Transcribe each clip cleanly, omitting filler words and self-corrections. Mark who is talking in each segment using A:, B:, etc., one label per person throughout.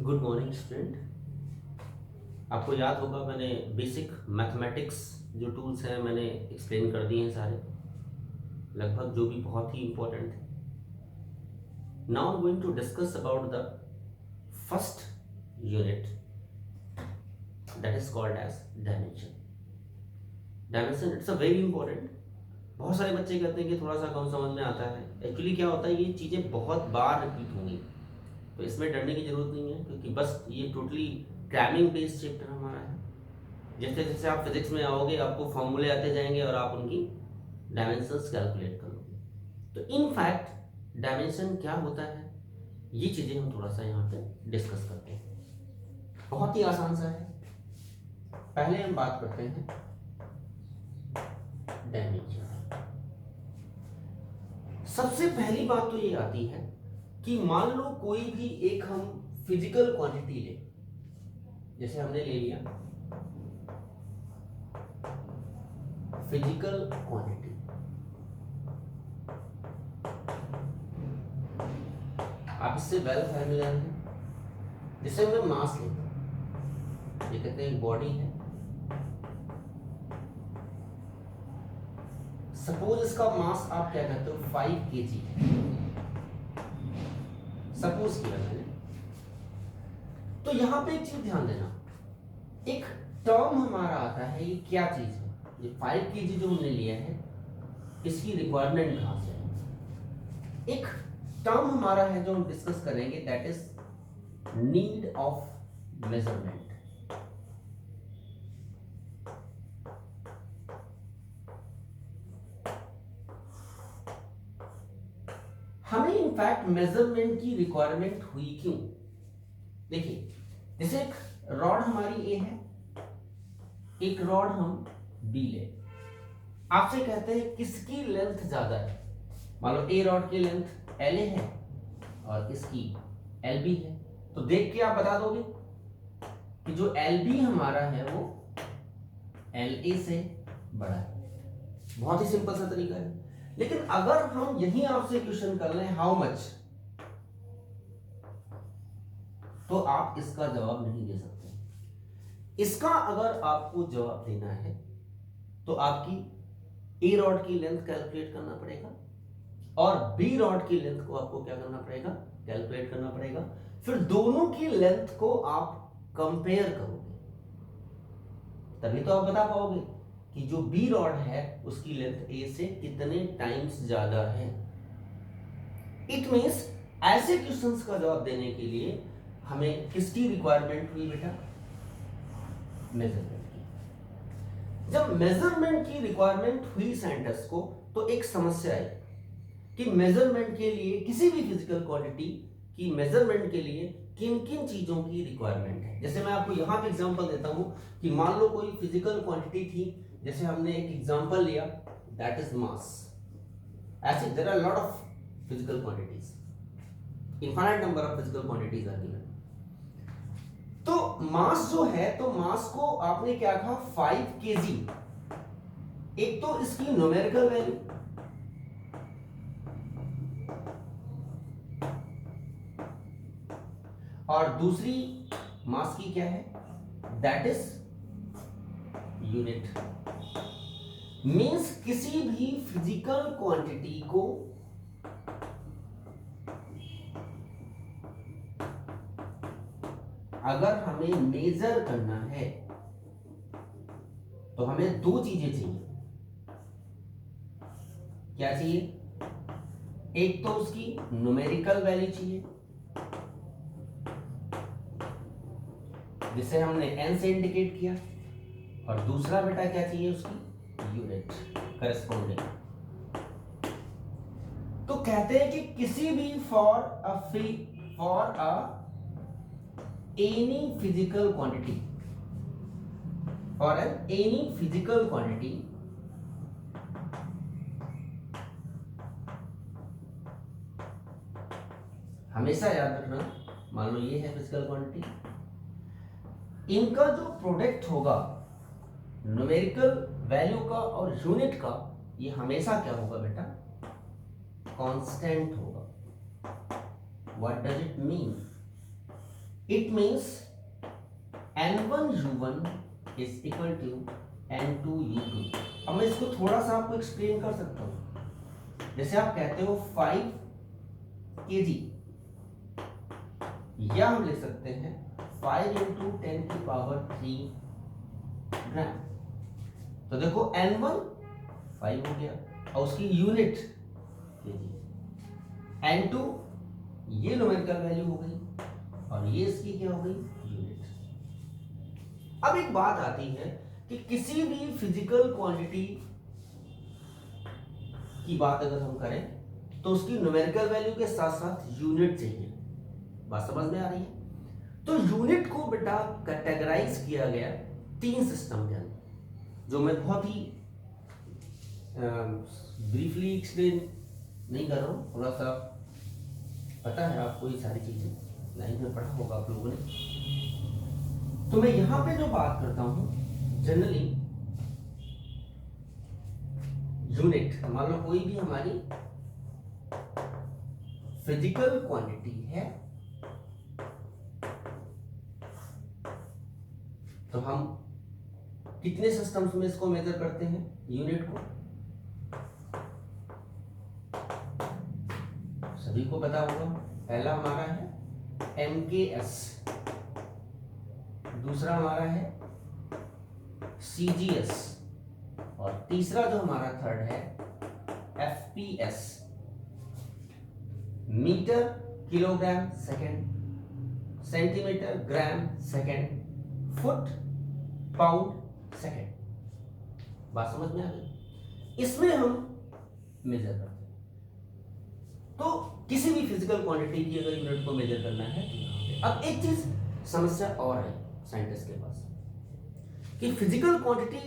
A: Good morning student. आपको याद होगा मैंने बेसिक मैथमेटिक्स जो टूल्स हैं मैंने एक्सप्लेन कर दिए हैं सारे, लगभग जो भी बहुत ही इंपॉर्टेंट थे। Now I am going to discuss about the first unit that is called as dimension. Dimension it's a very important. बहुत सारे बच्चे कहते हैं कि थोड़ा सा कम समझ में आता है। एक्चुअली क्या होता है, ये चीज़ें बहुत बार रिपीट होंगी, तो इसमें डरने की जरूरत नहीं है, क्योंकि बस ये टोटली क्रैमिंग बेस्ड चैप्टर हमारा है। जैसे जैसे आप फिजिक्स में आओगे आपको फॉर्मूले आते जाएंगे और आप उनकी डायमेंशंस कैलकुलेट करोगे। तो इन फैक्ट डायमेंशन क्या होता है, ये चीज़ें हम थोड़ा सा यहाँ पे डिस्कस करते हैं। बहुत ही आसान सा है। पहले हम बात करते हैं डायमेंशन। सबसे पहली बात तो ये आती है कि मान लो कोई भी एक हम फिजिकल क्वांटिटी ले, जैसे हमने ले लिया फिजिकल क्वांटिटी। आप इससे वेल फैमिलियर हैं। जैसे मैं मास लेता हूं, ये कहते हैं एक बॉडी है, सपोज इसका मास आप क्या कहते हो 5 kg है, सपोज किया मैंने। तो यहां पे एक चीज ध्यान देना, एक टर्म हमारा आता है, ये क्या चीज है, ये 5 kg जो हमने लिया है इसकी रिक्वायरमेंट कहां से है। एक टर्म हमारा है जो हम डिस्कस करेंगे, that is need of measurement. हमें इनफैक्ट मेजरमेंट की रिक्वायरमेंट हुई क्यों? देखिए, जैसे एक रॉड हमारी ए है, एक रॉड हम बी ले, आपसे कहते हैं किसकी लेंथ ज्यादा है। मान लो ए रॉड की लेंथ एल ए है और इसकी एल बी है, तो देख के आप बता दोगे कि जो एल बी हमारा है वो एल ए से बड़ा है। बहुत ही सिंपल सा तरीका है। लेकिन अगर हम यही आपसे क्वेश्चन कर लें हाउ मच, तो आप इसका जवाब नहीं दे सकते। इसका अगर आपको जवाब देना है तो आपकी ए रॉड की लेंथ कैलकुलेट करना पड़ेगा और बी रॉड की लेंथ को आपको क्या करना पड़ेगा, कैलकुलेट करना पड़ेगा। फिर दोनों की लेंथ को आप कंपेयर करोगे, तभी तो आप बता पाओगे कि जो बी रॉड है उसकी लेंथ ए से कितने टाइम्स ज्यादा है। इट मींस ऐसे क्वेश्चंस का जवाब देने के लिए हमें किसकी रिक्वायरमेंट हुई बेटा, मेजरमेंट की। जब मेजरमेंट की रिक्वायरमेंट हुई साइंटिस्ट को, तो एक समस्या आई कि मेजरमेंट के लिए, किसी भी फिजिकल क्वांटिटी की मेजरमेंट के लिए किन किन चीजों की रिक्वायरमेंट है। जैसे मैं आपको यहां पे एग्जांपल देता हूं कि मान लो कोई फिजिकल क्वांटिटी थी, जैसे हमने एक एग्जांपल लिया दैट इज मास। ऐसे there are lot of physical quantities, infinite number of physical quantities are given. तो मास जो है, तो मास को आपने क्या कहा 5 kg। एक तो इसकी न्यूमेरिकल वैल्यू, और दूसरी मास की क्या है, दैट इज यूनिट। मींस किसी भी फिजिकल क्वांटिटी को अगर हमें मेजर करना है तो हमें दो चीजें चाहिए। क्या चाहिए, एक तो उसकी न्यूमेरिकल वैल्यू चाहिए जिसे हमने n से इंडिकेट किया, और दूसरा बेटा क्या चाहिए, उसकी यूनिट करस्पॉन्डिंग। तो कहते हैं कि किसी भी for a any physical quantity, for any physical quantity, हमेशा याद रखना, मान लो ये है फिजिकल क्वांटिटी, इनका जो प्रोडक्ट होगा न्यूमेरिकल वैल्यू का और यूनिट का, ये हमेशा क्या होगा बेटा, कांस्टेंट होगा। What does it mean, it means N1U1 is equal to N2U2। अब मैं इसको थोड़ा सा आपको एक्सप्लेन कर सकता हूं। जैसे आप कहते हो 5 kg, या हम लिख सकते हैं 5 इंटू 10⁻³ ग्राम। तो देखो N1 5 हो गया और उसकी यूनिट kg, N2 ये न्यूमेरिकल वैल्यू हो गई और ये इसकी क्या हो गई, यूनिट। अब एक बात आती है कि किसी भी फिजिकल क्वांटिटी की बात अगर हम करें तो उसकी न्यूमेरिकल वैल्यू के साथ साथ यूनिट चाहिए। बात समझ में आ रही है? तो यूनिट को बेटा कैटेगराइज किया गया 3 सिस्टम के अंदर, जो मैं बहुत ही ब्रीफली एक्सप्लेन नहीं कर रहा हूं, थोड़ा सा पता है आपको ये सारी चीजें, 9th में पढ़ा होगा आप लोगों ने। तो मैं यहां पे जो बात करता हूं जनरली यूनिट, मान लो कोई भी हमारी फिजिकल क्वांटिटी है तो हम कितने सिस्टम्स में इसको मेजर करते हैं यूनिट को, सभी को पता होगा। पहला हमारा है MKS, दूसरा हमारा है CGS और तीसरा जो हमारा थर्ड है FPS, metre kilogram second, centimetre gram second, foot pound second. बात समझ में आ गई? इसमें हम मेजर करते हैं। तो किसी भी फिजिकल क्वांटिटी की अगर यूनिट को मेजर करना है तो यहाँ पे अब एक चीज समस्या और है साइंटिस्ट के पास कि फिजिकल क्वांटिटी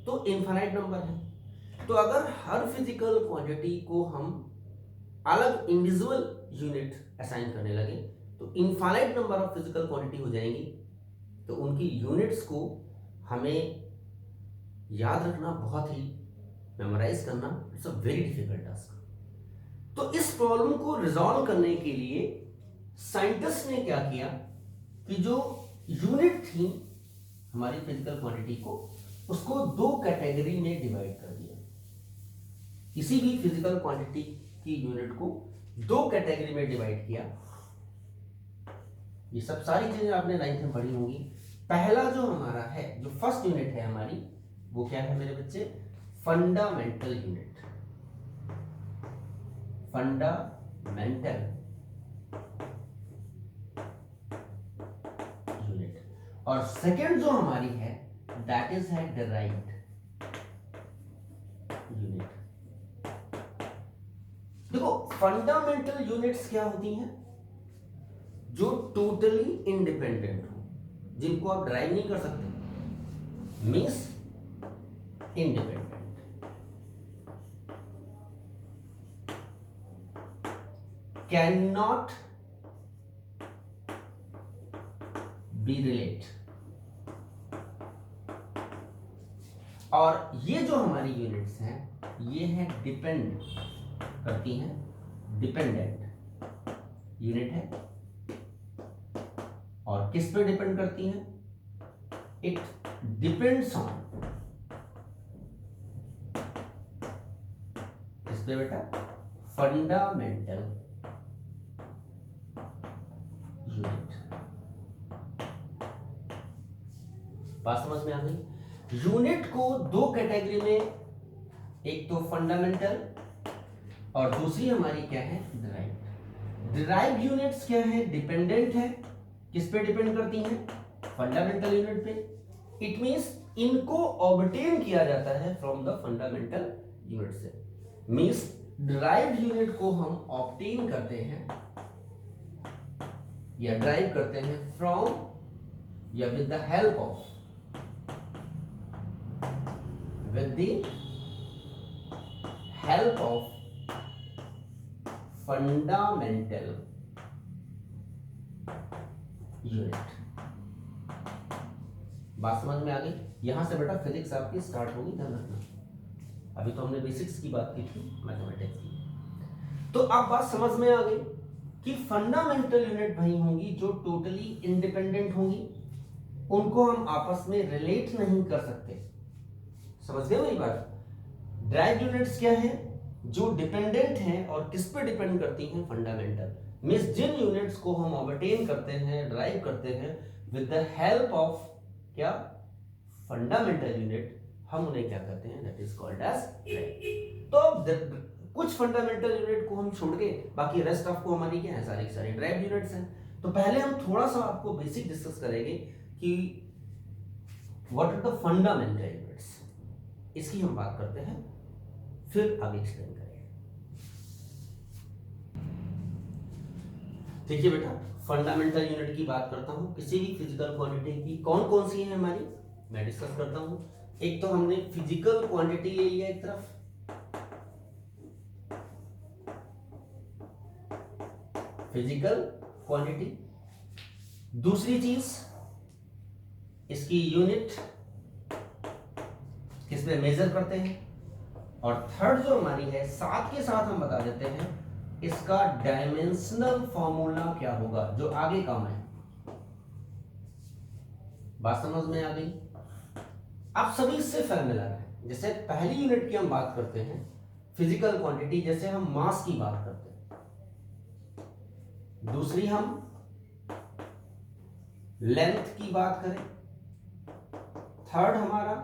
A: तो इनफाइनाइट नंबर है, तो अगर हर फिजिकल क्वांटिटी को हम अलग इंडिविजुअल यूनिट असाइन करने लगे तो infinite number of physical quantity हो जाएंगी। तो उनकी यूनिट्स को हमें याद रखना, बहुत ही मेमोराइज करना, it's a very difficult task. तो इस प्रॉब्लम को रिजॉल्व करने के लिए साइंटिस्ट ने क्या किया कि जो यूनिट थी हमारी फिजिकल क्वांटिटी को, उसको 2 कैटेगरी में डिवाइड कर दिया। किसी भी फिजिकल क्वांटिटी की यूनिट को 2 कैटेगरी में डिवाइड किया। ये सब सारी चीजें आपने 9th में पढ़ी होंगी। पहला जो हमारा है, जो फर्स्ट यूनिट है हमारी, वो क्या है मेरे बच्चे, फंडामेंटल यूनिट, फंडामेंटल यूनिट। और सेकंड जो हमारी है दैट इज है डिराइव्ड यूनिट। देखो फंडामेंटल यूनिट्स क्या होती हैं, जो टोटली इंडिपेंडेंट हो, जिनको आप ड्राइव नहीं कर सकते, means independent. Can not be relate. और ये जो हमारी यूनिट्स हैं ये हैं डिपेंड करती हैं, डिपेंडेंट यूनिट है। और किस पे डिपेंड करती हैं, इट डिपेंड्स ऑन, किस पे बेटा, फंडामेंटल यूनिट। बात समझ में आ गई? यूनिट को 2 कैटेगरी में, एक तो फंडामेंटल और दूसरी हमारी क्या है, डिराइव्ड। डिराइव्ड यूनिट्स क्या है, डिपेंडेंट है। किस पे डिपेंड करती हैं, फंडामेंटल यूनिट पे। इट मींस इनको ऑब्टेन किया जाता है फ्रॉम द फंडामेंटल यूनिट से। मींस डिराइव्ड यूनिट को हम ऑब्टेन करते हैं या ड्राइव करते हैं फ्रॉम या with the help of, with the help of fundamental unit। बात समझ में आ गई? यहां से बेटा फिजिक्स आपकी स्टार्ट होगी, ध्यान रखना। अभी तो हमने बेसिक्स की बात की थी मैथमेटिक्स की, तो अब बात समझ में आ गई कि फंडामेंटल यूनिट वही होंगी जो टोटली इंडिपेंडेंट होंगी, उनको हम आपस में रिलेट नहीं कर सकते। समझ गए मेरी बात? ड्राइव यूनिट्स क्या है? जो डिपेंडेंट हैं और किस पे डिपेंड करती हैं? फंडामेंटल। मींस जिन यूनिट्स को हम ऑब्टेन करते हैं, ड्राइव करते हैं विद द हेल्प ऑफ क्या? फंडामेंटल यूनिट, हम उन्हें क्या कहते हैं? That is called as drive. तो कुछ फंडामेंटल यूनिट को हम छोड़ के बाकी रेस्ट ऑफ को हमारी क्या है? सारी सारी ड्राइव यूनिट्स हैं। तो पहले हम थोड़ा सा आपको बेसिक डिस्कस करेंगे कि what are the fundamental units, इसकी हम बात करते हैं, फिर आगे एक्सप्लेन करेंगे। देखिए बेटा, फंडामेंटल यूनिट की बात करता हूं, किसी भी फिजिकल क्वांटिटी की कौन कौन सी है हमारी, मैं डिस्कस करता हूं। एक तो हमने फिजिकल क्वांटिटी ले लिया एक तरफ, फिजिकल क्वांटिटी। दूसरी चीज, इसकी यूनिट किस में मेजर करते हैं। और थर्ड जो हमारी है, साथ के साथ हम बता देते हैं इसका डायमेंशनल फॉर्मूला क्या होगा, जो आगे काम है। बात समझ में आ गई? आप सभी इससे फैमिलियर है। जैसे पहली यूनिट की हम बात करते हैं फिजिकल क्वांटिटी, जैसे हम मास की बात करते हैं। दूसरी हम लेंथ की बात करें। थर्ड हमारा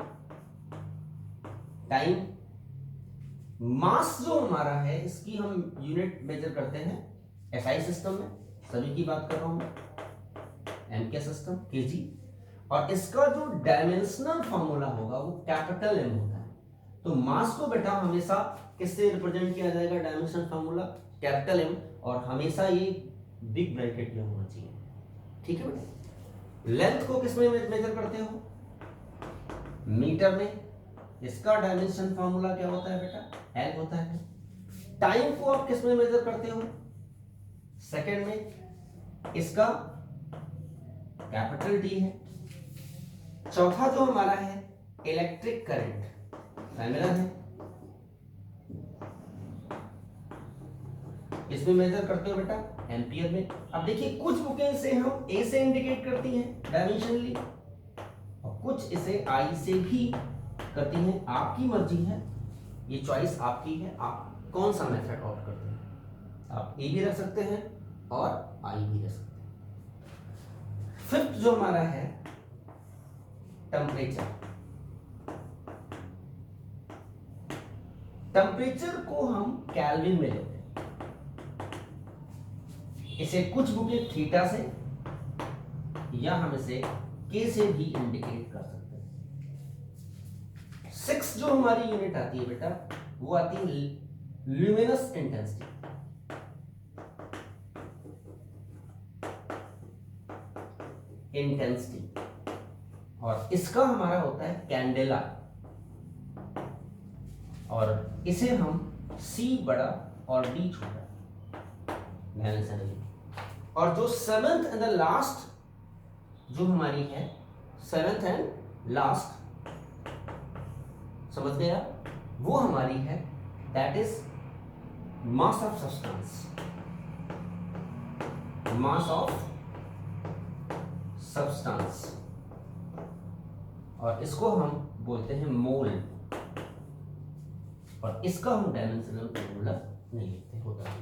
A: टाइम। मास जो हमारा है, इसकी हम यूनिट मेजर करते हैं एसआई सिस्टम में, सभी की बात कर रहा हूं मैं, एमके सिस्टम, केजी। और इसका जो डायमेंशनल फॉर्मूला होगा वो कैपिटल एम होता है। तो मास को बेटा हमेशा किससे रिप्रेजेंट किया जाएगा? डायमेंशनल फॉर्मूला कैपिटल एम, और हमेशा ये बिग ब्रैकेट में होना चाहिए। ठीक है बेटा। लेंथ को किस में मेजर करते हो? मीटर में। इसका डायमेंशन फॉर्मूला क्या होता है बेटा? एल होता है। टाइम को आप किस में मेजर करते हो? सेकंड में। इसका कैपिटल डी है। चौथा जो हमारा है इलेक्ट्रिक करंट, फैमिलियर है, इसमें मेजर करते हो बेटा एम्पियर में। अब देखिए, कुछ बुकें से हम ए से इंडिकेट करती हैं डायमेंशनली, और कुछ इसे आई से भी करती हैं। आपकी मर्जी है, ये चॉइस आपकी है, आप कौन सा मेथड ऑप्ट करते हैं। आप ए भी रख सकते हैं और आई भी रख सकते हैं। फिफ्थ जो हमारा है टेम्परेचर। टेम्परेचर को हम केल्विन में लेते हैं। इसे कुछ बुकें थीटा से या हम इसे के से भी इंडिकेट कर सकते हैं। सिक्स जो हमारी यूनिट आती है बेटा, वो आती है ल्यूमिनस इंटेंसिटी। और इसका हमारा होता है कैंडेला, और इसे हम C बड़ा और D छोटा ध्यान से रखिए। और जो सेवेंथ एंड द लास्ट जो हमारी है, सेवेंथ एंड लास्ट, समझ गए आप, वो हमारी है that is mass of substance, mass of substance, और इसको हम बोलते हैं मोल, और इसका हम डायमेंशनल फॉर्मूला नहीं लिखते, होता है।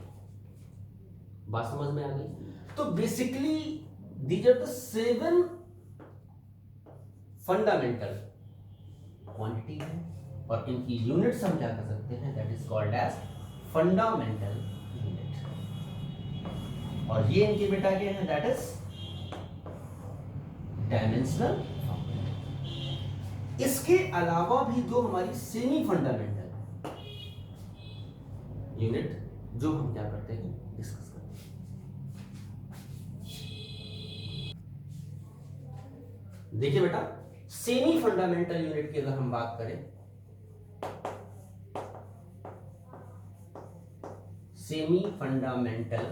A: बात समझ में आ गई? तो basically these are the 7 fundamental quantity है, और इनकी यूनिट्स हम क्या कर सकते हैं, that is called as fundamental unit. और ये इनके बेटा क्या है, दैट इज डायमेंशनल। इसके अलावा भी जो हमारी सेमी फंडामेंटल यूनिट, जो हम क्या करते हैं, डिस्कस करते हैं। देखिए बेटा, सेमी फंडामेंटल यूनिट की अगर हम बात करें, सेमी फंडामेंटल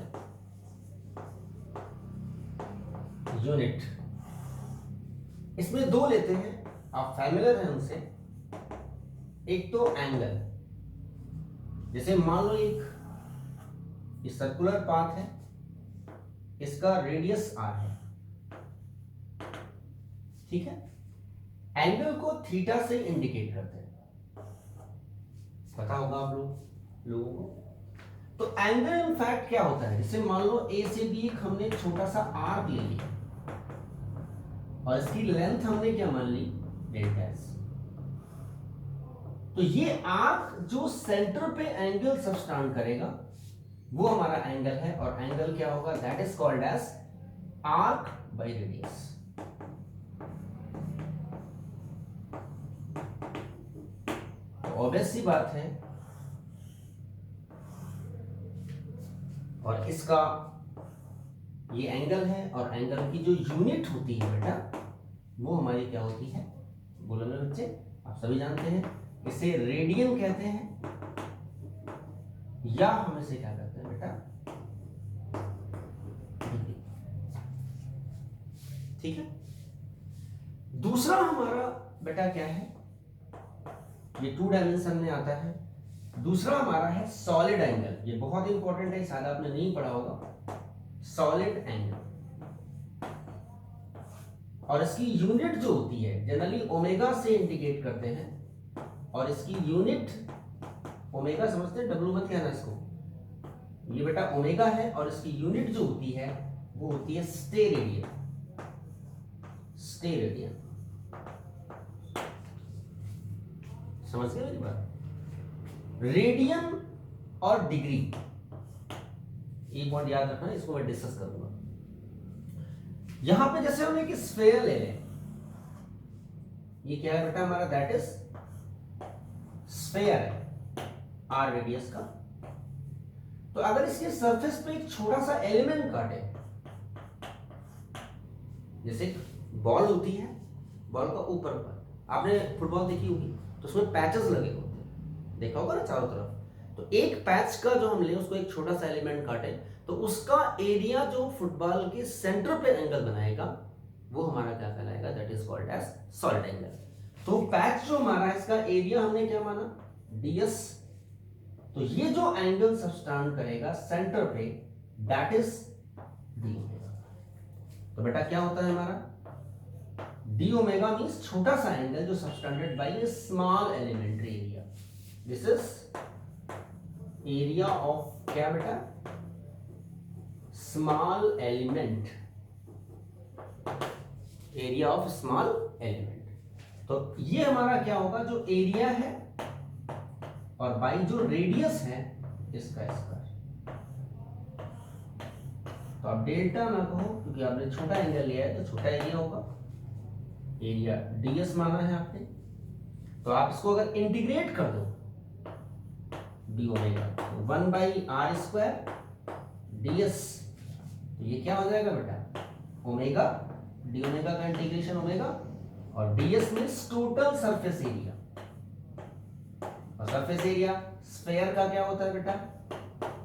A: यूनिट, इसमें दो लेते हैं, आप फैमिलियर हैं उनसे। एक तो एंगल, जैसे मान लो एक सर्कुलर पाथ है, इसका रेडियस r है, ठीक है। एंगल को थीटा से इंडिकेट करते हैं, पता होगा आप लोगों को। तो एंगल इन फैक्ट क्या होता है, जैसे मान लो ए से बी एक हमने छोटा सा आर्क ले लिया और इसकी लेंथ हमने क्या मान ली, डेल्टा एस। तो ये आर्क जो सेंटर पे एंगल सबस्टांड करेगा वो हमारा एंगल है, और एंगल क्या होगा, that is called as arc by radius. तो ऑब्वियस सी बात है, और इसका ये एंगल है, और एंगल की जो यूनिट होती है बेटा वो हमारी क्या होती है, बोलो मेरे बच्चे, आप सभी जानते हैं, इसे रेडियन कहते हैं, या हम इसे क्या कहते हैं बेटा, ठीक है। दूसरा हमारा बेटा क्या है, ये 2 डायमेंशन में आता है। दूसरा हमारा है सॉलिड एंगल, ये बहुत इंपॉर्टेंट है, शायद आपने नहीं पढ़ा होगा, सॉलिड एंगल। और इसकी यूनिट जो होती है जनरली ओमेगा से इंडिकेट करते हैं, और इसकी यूनिट ओमेगा समझते हैं, डब्ल्यू मत कहना इसको, ये बेटा ओमेगा है, और इसकी यूनिट जो होती है वो होती है स्टेरेडियन। स्टेरेडियन, समझ गए मेरी बात। रेडियन और डिग्री, एक पॉइंट याद रखना, इसको मैं डिस्कस करूंगा। यहां पे जैसे हमने एक स्फीयर ले लें, ये क्या है बेटा हमारा, दैट इज स्फीयर है आर रेडियस का। तो अगर इसके सरफेस पे एक छोटा सा एलिमेंट काटे, जैसे बॉल होती है, बॉल का ऊपर आपने फुटबॉल देखी होगी तो उसमें पैचेस लगे होते हैं, देखा होगा ना चारों तरफ। तो एक पैच का जो हम ले उसको एक छोटा सा एलिमेंट काटे, तो उसका एरिया जो फुटबॉल के सेंटर पे एंगल बनाएगा वो हमारा क्या कहलाएगा, that is called as solid angle. तो पैच जो हमारा है इसका एरिया हमने क्या माना, ds। तो ये जो एंगल सबस्टांड करेगा सेंटर पे, दैट इज डी ओमेगा। तो बेटा क्या होता है हमारा, डी ओमेगा मींस छोटा सा एंगल जो subtended by a small elementary area. This is area of क्या बेटा, small element, area of small element. तो ये हमारा क्या होगा, जो एरिया है और बाई जो रेडियस है इसका स्क्वायर। तो आप डेल्टा ना कहो क्योंकि आपने छोटा एंगल लिया है, तो छोटा एरिया होगा, एरिया ds माना है आपने। तो आप इसको अगर इंटीग्रेट कर दो डी ओमेगा, 1/r² ds, तो ये क्या हो जाएगा बेटा, ओमेगा, डी ओमेगा का इंटीग्रेशन ओमेगा, और ds means total surface area. और सरफेस एरिया स्फीयर का क्या होता है बेटा,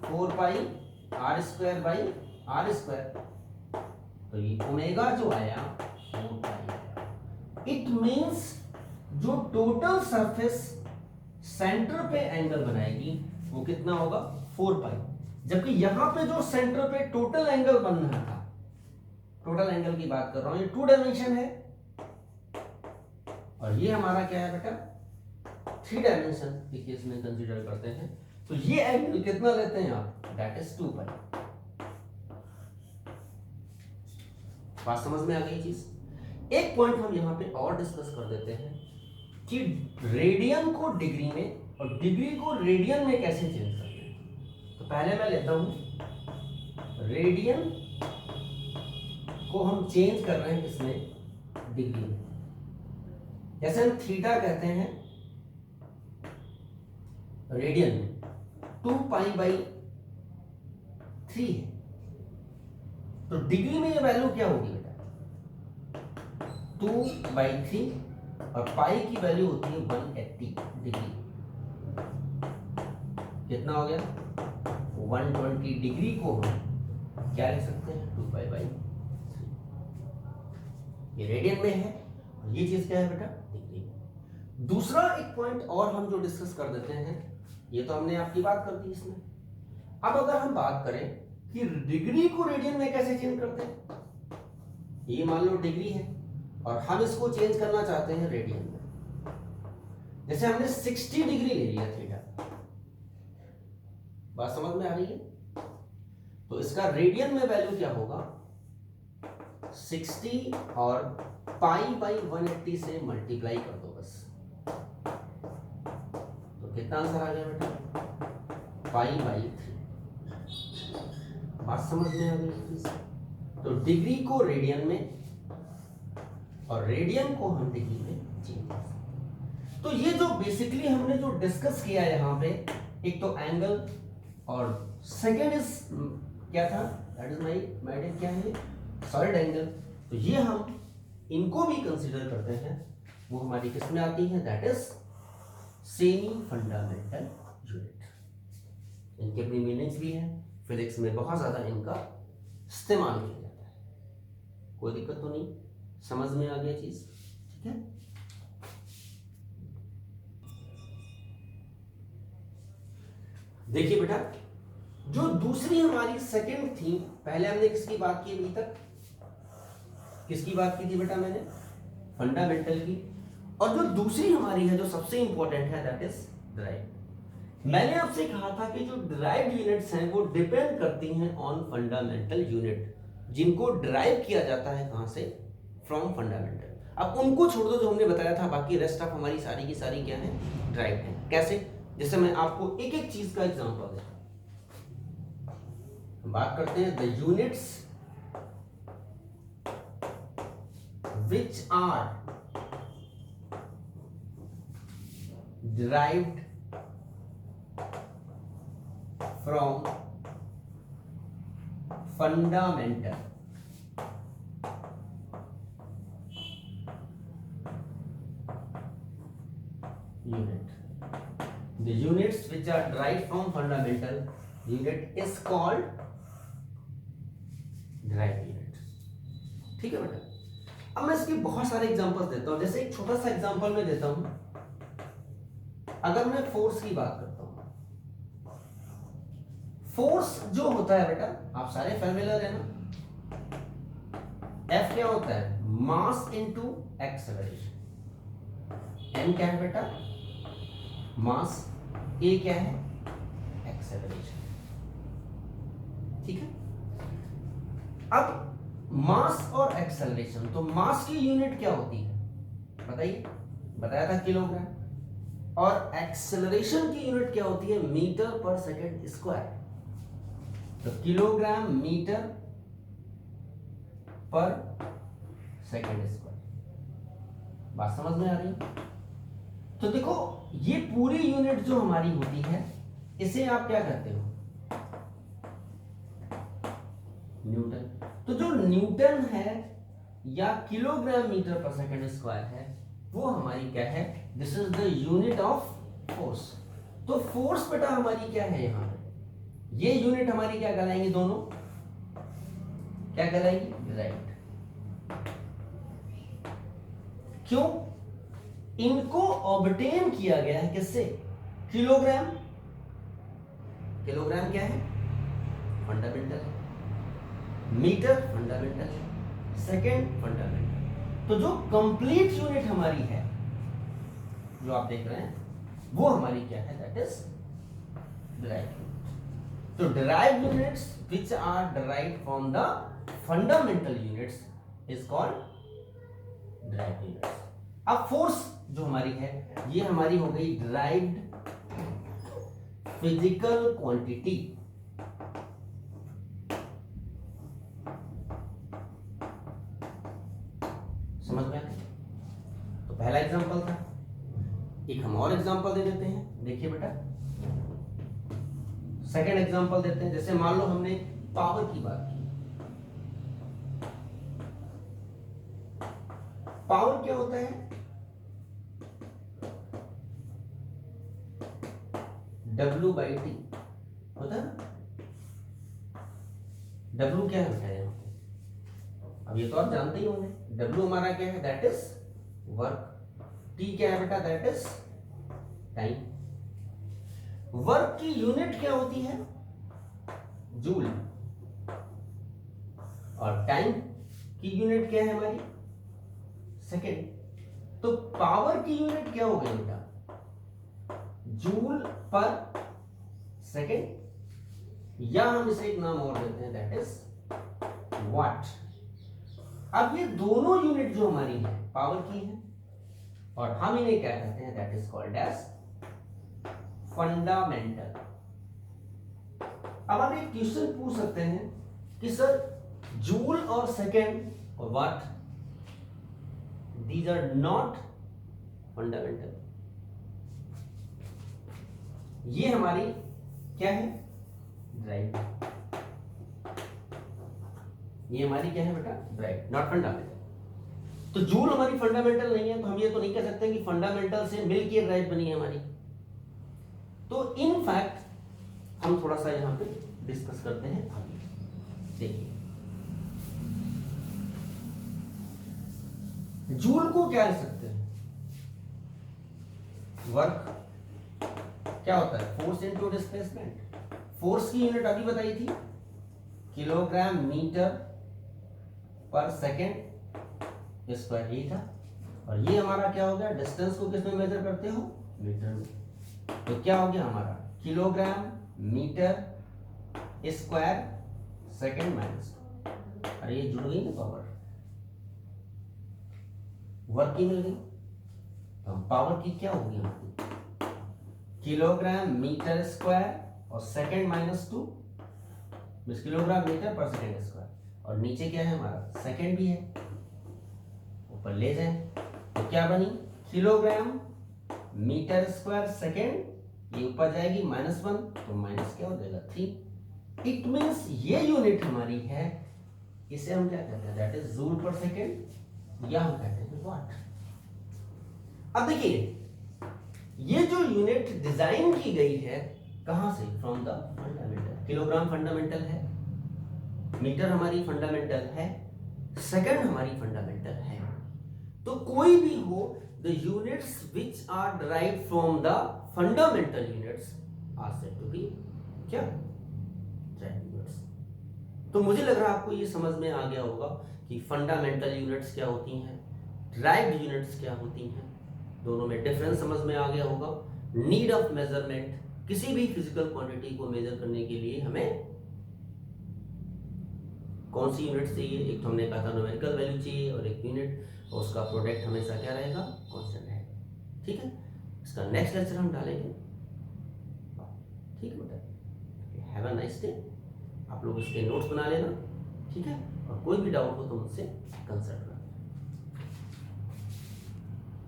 A: 4πr²/r²। तो ये ओमेगा जो आया 4π आया। इट मींस जो टोटल सरफेस सेंटर पे एंगल बनाएगी वो कितना होगा, 4π। जबकि यहां पे जो सेंटर पे टोटल एंगल बन रहा था, टोटल एंगल की बात कर रहा हूं, ये 2 डायमेंशन है, और ये हमारा क्या है बेटा, 3 डायमेंशन के केस में कंसीडर करते हैं। तो ये एंगल कितना लेते हैं आप, दैट इज 2π। बात समझ में आ गई चीज। एक पॉइंट हम यहां पे और डिस्कस कर देते हैं कि रेडियन को डिग्री में और डिग्री को रेडियन में कैसे चेंज करते हैं। तो पहले मैं लेता हूं रेडियन को हम चेंज कर रहे हैं किसमें, डिग्री में। जैसे हम थीटा कहते हैं रेडियन में 2π/3 है, तो डिग्री में ये वैल्यू क्या होगी बेटा, 2/3, और पाई की वैल्यू होती है 180 डिग्री। कितना हो गया, 120 डिग्री को हम क्या लिख सकते हैं, 2π/3। ये रेडियन में है, और ये चीज क्या है बेटा, डिग्री में। दूसरा एक पॉइंट और हम जो डिस्कस कर देते हैं, ये तो हमने आपकी बात कर दी इसमें। अब अगर हम बात करें कि डिग्री को रेडियन में कैसे चेंज करते हैं। ये मान लो डिग्री है और हम इसको चेंज करना चाहते हैं रेडियन में। जैसे हमने 60 डिग्री ले लिया थीटा, बात समझ में आ रही है। तो इसका रेडियन में वैल्यू क्या होगा, 60 और पाई बाई 180 से मल्टीप्लाई कर दो बस। तो कितना आंसर आ गया बेटा, पाई बाई 3। बात समझ में आ गई। तो डिग्री को रेडियन में और रेडियन को हम डिग्री में चेंज कर सकते। तो ये जो बेसिकली हमने जो डिस्कस किया यहाँ पे, एक तो एंगल और सेकेंड इज क्या था, दैट इज माय डियर क्या है, सॉलिड एंगल। तो ये हम इनको भी कंसीडर करते हैं, वो हमारी किस में आती है, that is semi fundamental unit. इनके अपनी मीनिंग्स भी है, फिजिक्स में बहुत ज्यादा इनका इस्तेमाल किया जाता है। कोई दिक्कत तो नहीं, समझ में आ गया चीज, ठीक है। देखिए बेटा, जो दूसरी हमारी सेकेंड थीम, पहले हमने किसकी बात की अभी तक, किसकी बात की थी बेटा मैंने, फंडामेंटल की। और जो दूसरी हमारी है जो सबसे इंपॉर्टेंट है, दैट इज डिराइव्ड। मैंने आपसे कहा था कि जो डिराइव्ड यूनिट्स हैं वो डिपेंड करती हैं ऑन फंडामेंटल यूनिट, जिनको डिराइव किया जाता है कहां से, फ्रॉम फंडामेंटल। अब उनको छोड़ दो जो हमने बताया था, बाकी रेस्ट ऑफ हमारी सारी की सारी क्या है, डिराइव्ड है। कैसे, जैसे मैं आपको एक एक चीज का एग्जांपल देता हूं। बात करते हैं the units which are derived from fundamental unit. The units which are derived from fundamental unit is called derived unit. ठीक है बेटा। अब मैं इसके बहुत सारे एग्जांपल्स देता हूं। जैसे एक छोटा सा एग्जांपल मैं देता हूं, अगर मैं फोर्स की बात करता हूं, फोर्स जो होता है बेटा, आप सारे फैमिलियर है ना, F क्या होता है, मास इनटू एक्सेलरेशन। M क्या है बेटा, मास, A क्या है, एक्सेलरेशन। ठीक है। अब मास और एक्सेलरेशन, तो मास की यूनिट क्या होती है बताइए, बताया था किलोग्राम, और एक्सेलरेशन की यूनिट क्या होती है, मीटर पर सेकंड स्क्वायर। तो किलोग्राम मीटर पर सेकंड स्क्वायर। बात समझ में आ रही है। तो देखो, ये पूरी यूनिट जो हमारी होती है, इसे आप क्या कहते हो, न्यूटन। तो जो न्यूटन है या किलोग्राम मीटर पर सेकंड स्क्वायर है, वो हमारी क्या है, this is the unit of force. तो फोर्स बेटा हमारी क्या है, यहां पे ये यूनिट हमारी क्या कहलाएंगे, दोनों क्या कहलाएंगी, डिराइव्ड। क्यों, इनको ऑब्टेन किया गया है किससे, किलोग्राम। किलोग्राम क्या है, फंडामेंटल है, मीटर फंडामेंटल है, सेकेंड फंडामेंटल। तो जो कंप्लीट यूनिट हमारी है, जो आप देख रहे हैं, वो हमारी क्या है, दैट इज डिराइव्ड यूनिट। तो derived units which are derived from the fundamental units is called derived units. अब फोर्स जो हमारी है, ये हमारी हो गई डिराइव्ड फिजिकल क्वांटिटी। समझ में आ गया। तो पहला एग्जांपल था, एक हम और एग्जांपल दे देते हैं। देखिए बेटा, सेकंड एग्जांपल देते हैं। जैसे मान लो हमने पावर की बात की। पावर क्या होता है, W/T होता है ना। W क्या है बेटा, यहाँ अब ये तो आप जानते ही होंगे। W हमारा क्या है, दैट इज वर्क। T क्या है बेटा, दैट इज टाइम। वर्क की यूनिट क्या होती है, जूल। और टाइम की यूनिट क्या है हमारी, सेकेंड। तो पावर की यूनिट क्या हो गई बेटा, जूल पर सेकेंड, या हम इसे एक नाम और देते हैं, दैट इज वाट। अब ये दोनों यूनिट जो हमारी है पावर की है, और हम इन्हें क्या कहते हैं, that is called as fundamental. अब आप एक क्वेश्चन पूछ सकते हैं कि सर जूल और सेकेंड और वाट, दीज आर नॉट फंडामेंटल। ये हमारी क्या है, ड्राइव। ये हमारी क्या है बेटा, ड्राइव, नॉट फंडामेंटल। तो जूल हमारी फंडामेंटल नहीं है, तो हम ये तो नहीं कह सकते कि फंडामेंटल से मिलकर ड्राइव बनी है हमारी। तो इन फैक्ट हम थोड़ा सा यहां पे डिस्कस करते हैं आगे। देखिए जूल को क्या लिख सकते हैं, वर्क क्या होता है, फोर्स इनटू डिस्प्लेसमेंट। फोर्स की यूनिट अभी बताई थी, किलोग्राम मीटर पर सेकेंड स्क्वायर, यही था। और ये हमारा क्या हो गया, डिस्टेंस को किस में मेजर करते हो, मीटर में। तो क्या हो गया हमारा, kilogram metre square second minus, अरे ये जुड़ गई ना पावर, वर्क की मिल गई। तो पावर की क्या होगी हमारी, किलोग्राम मीटर स्क्वायर और सेकेंड माइनस 2, किलोग्राम मीटर पर सेकेंड स्क्वायर, और नीचे क्या है हमारा, सेकेंड भी है, ऊपर ले जाए तो क्या बनी, किलोग्राम मीटर स्क्वायर सेकेंड, ये ऊपर जाएगी -1, तो माइनस क्या हो जाएगा 3। इट मींस ये यूनिट हमारी है, इसे हम क्या कहते हैं, दैट इज जूल पर सेकेंड, या हम कहते हैं वाट। अब देखिए ये जो यूनिट डिजाइन की गई है कहां से, from the fundamental. Kilogram fundamental है, मीटर हमारी फंडामेंटल है, सेकंड हमारी फंडामेंटल है। तो कोई भी हो, the units which are derived from the fundamental units are said to be क्या, ड्राइव यूनिट्स। तो मुझे लग रहा है आपको ये समझ में आ गया होगा कि फंडामेंटल यूनिट्स क्या होती हैं, ड्राइव्ड यूनिट्स क्या होती हैं, दोनों में डिफरेंस समझ में आ गया होगा। नीड ऑफ मेजरमेंट, किसी भी फिजिकल क्वांटिटी को मेजर करने के लिए हमें कौन सी यूनिट चाहिए, एक तो हमने कहा था न्यूमेरिकल वैल्यू चाहिए, और एक यूनिट, और उसका प्रोडक्ट हमेशा क्या रहेगा, कांस्टेंट रहेगा। ठीक है, इसका नेक्स्ट लेक्चर हम डालेंगे। ठीक है बेटा, हैव अ नाइस डे। आप लोग इसके नोट्स बना लेना, ठीक है, और कोई भी डाउट हो तो मुझसे कंसल्ट करना।